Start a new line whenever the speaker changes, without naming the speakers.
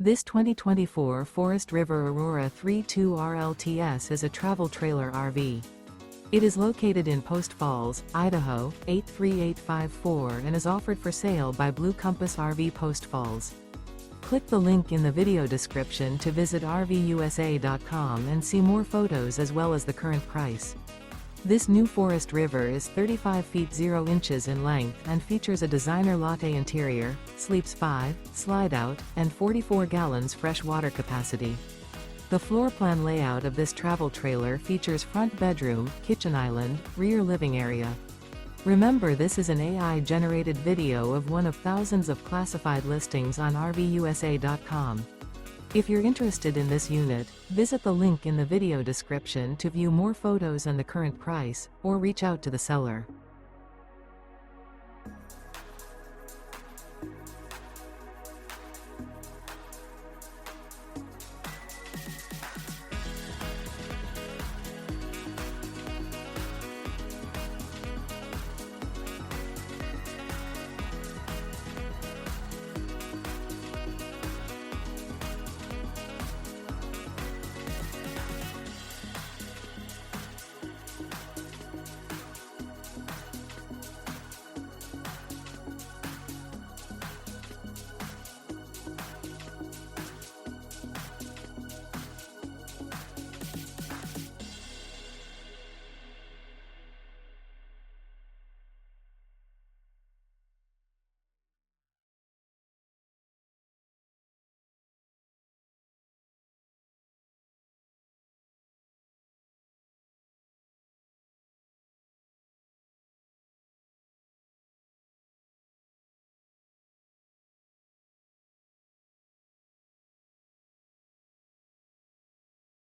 This 2024 Forest River Aurora 3.2 RLTS is a travel trailer RV. It is located in Post Falls, Idaho, 83854 and is offered for sale by Blue Compass RV Post Falls. Click the link in the video description to visit RVUSA.com and see more photos as well as the current price. This new Forest River is 35 feet 0 inches in length and features a designer latte interior, sleeps 5, slide-out, and 44 gallons fresh water capacity. The floor plan layout of this travel trailer features front bedroom, kitchen island, rear living area. Remember, this is an AI-generated video of one of thousands of classified listings on RVUSA.com. If you're interested in this unit, visit the link in the video description to view more photos and the current price, or reach out to the seller.